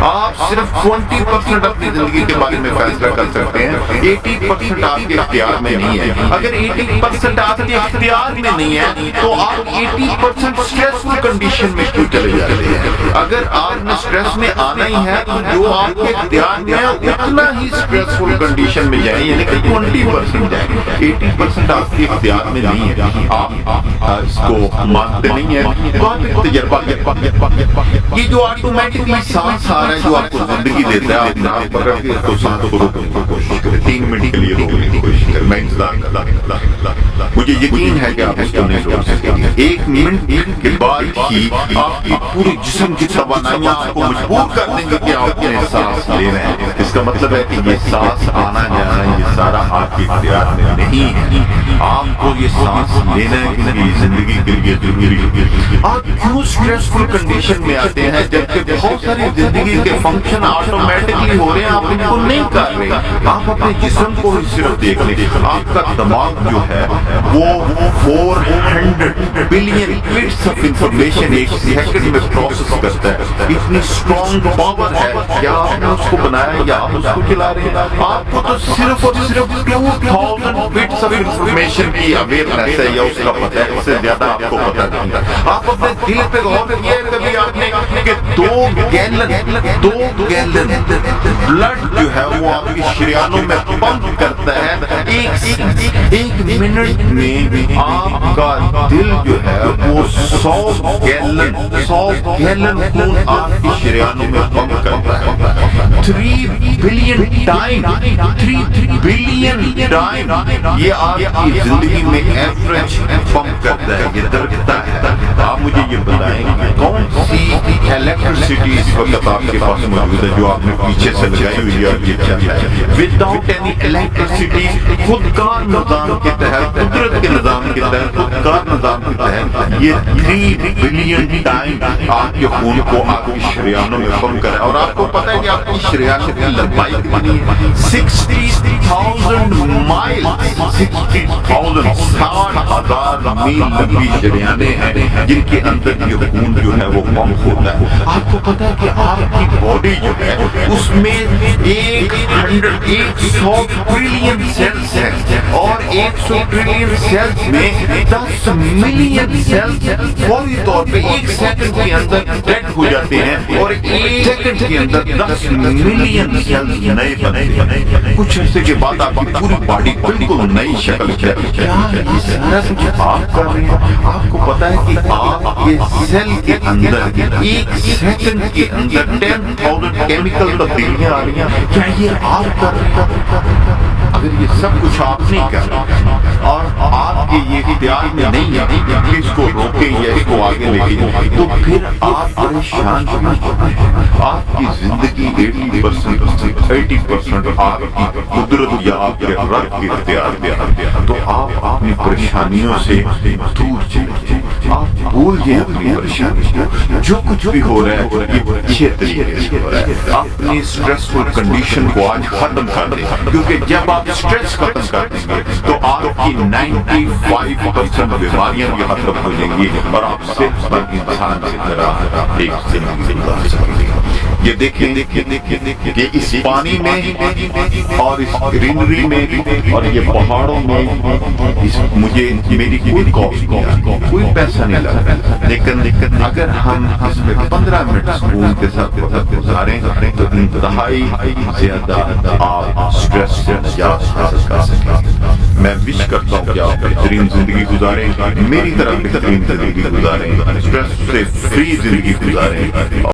آپ صرف 20% اپنی زندگی کے بارے میں فیصلہ کر سکتے ہیں، 80% آپ کے اختیار میں نہیں ہے۔ اگر 80% آپ کے اختیار میں نہیں ہے تو آپ 80% اسٹریسفل کنڈیشن میں کیوں چلے جاتے ہیں؟ اگر آپ نے اسٹریس میں آنا ہی ہے تو جو آپ کے اختیار میں ہے اتنا ہی اسٹریسفل کنڈیشن میں جائیں، یعنی کہ 20% جائیں۔ 80% آپ کے اختیار میں نہیں ہے، آپ اس کو مانتے نہیں ہیں تو آپ ایک تجربہ یہ جو آٹومیٹکلی سانس آ رہا ہے جو آپ کو زندگی دیتا ہے، آپ نام پکڑ کے تو سانس کو روکنے کی کوشش کریں، 3 منٹ کے لیے روکنے کی کوشش کریں۔ میں انتظار کرتا، مجھے یقین ہے کہ آپ اس کو نہیں روک سکیں گے۔ 1 منٹ کے بعد ہی آپ کی پوری جسم کی توانائیاں آپ کو مجبور کر دیں گے کہ آپ اپنے سانس لے رہے ہیں۔ اس کا مطلب ہے کہ یہ سانس آنا جانا یہ سارا آپ کے اختیار میں نہیں ہے، آپ کو یہ سانس لینا ہے کہ زندگی کے لیے ضروری ہے۔ آپ کیوں اسٹریسفل کنڈیشن میں آتے ہیں جبکہ بہت ساری زندگی کے فنکشن آٹومیٹکلی ہو رہے ہیں، آپ ان کو نہیں کر رہے؟ آپ اپنے جسم کو ہی صرف دیکھ لیں، آپ کا دماغ جو ہے وہ 400 بلین بٹس آف انفارمیشن ایک سیکنڈ میں پروسیس کرتا ہے۔ اتنی اسٹرانگ پاور ہے، کیا آپ نے اس کو بنایا یا آپ اس کو چلا رہے ہیں؟ آپ کو تو صرف اور صرف 2000 بٹس آف انفارمیشن کی اویئرنیس ہے یا اس کا پتہ ہے، اس سے زیادہ آپ کو پتہ نہیں ہے۔ آپ اپنے دل پہ غور کیے کبھی آپ نے کہ 2 گیلن بلڈ جو ہے وہ آپ کی شریانوں میں پمپ کرتا ہے، ایک منٹ میں آپ کا دل جو ہے وہ 100 گیلن خون آپ کی شریانوں میں پمپ کرتا ہے۔ 3 بلین ٹائم یہ آپ کی زندگی میں ایوریج پمپ کرتا ہے، یہ درکتا ہے۔ آپ مجھے یہ بتائیں کہ کون سی الیکٹریسٹی اس وقت آپ کے پاس موجود ہے جو آپ نے پیچھے سے لگائی ہوئی ہے؟ یہ چلتا ہے وداؤٹ اینی الیکٹریسٹی، خود کار نظام کے تحت، قدرت کے نظام کے تحت، خود کار نظام کے تحت یہ 3 بلین ٹائم آپ کے خون کو آپ کی شریانوں میں پمپ کرے۔ اور آپ کو پتہ ہے کہ آپ کی شریانوں کی لمبائی کتنی ہے؟ 60,000 مائل، 60,000 میل لمبی شریانیں ہیں جن کے اندر یہ خون جو ہے وہ پمپ ہوتا ہے۔ آپ کو پتہ ہے کہ آپ کی باڈی جو ہے اس میں 100 ٹریلین سیلز ہیں اور 100 ٹریلین سیلز میں 10 ملین سیلز فوری طور پہ 1 سیکنڈ کے اندر ڈیڈ ہو جاتے ہیں اور 1 سیکنڈ کے اندر 10 ملین سیلز نئے بنتے ہیں۔ کچھ عرصے کے بعد آپ کی پوری باڈی بالکل نئی شکل ہے۔ کیا یہ سارا کچھ آپ کر رہے ہیں؟ آپ کو پتہ ہے کہ آپ کے سیل کے اندر 1 سیکنڈ کے اندر 10,000 کیمیکل تبدیلیاں آ رہی ہیں؟ کیا یہ آپ کر رہے ہیں؟ اگر یہ سب کچھ آپ نہیں کر رہے اور آپ کے یہ اختیار میں نہیں ہے کہ اس کو روکیں یا اس کو آگے لے کے جائیں تو پھر آپ پریشان ہیں۔ آپ کی زندگی 80% آپ کی قدرت یا آپ کے رب کے اختیار میں ہے، تو آپ اپنی پریشانیوں سے دور چلیں، آپ بھول جائیں اپنی پریشانی۔ جو کچھ بھی ہو رہا ہے یہ اچھے طریقے سے ہو رہا ہے۔ اپنی اسٹریسفل کنڈیشن کو آج ختم کر دیں، کیونکہ جب آپ اسٹریس ختم کر دیں گے تو آپ کی 95% بیماریاں بھی ختم ہو جائیں گی اور آپ صرف پر انسان کی طرح ایک زندگی گزار سکیں گے۔ یہ دیکھیں کہ اس پانی میں اور اس گرینری میں اور یہ پہاڑوں میں مجھے میری کوئی کاسٹ نہیں، کوئی پیسہ نہیں لگا، لیکن اگر ہم اس میں 15 منٹ سکون کے ساتھ گزاریں تو انتہائی زیادہ آپ اسٹریس سے نجات حاصل کر سکیں۔ میں وش کرتا ہوں کہ آپ بہترین زندگی گزاریں، میری طرح بہترین زندگی گزاریں، اسٹریس سے فری زندگی گزاریں۔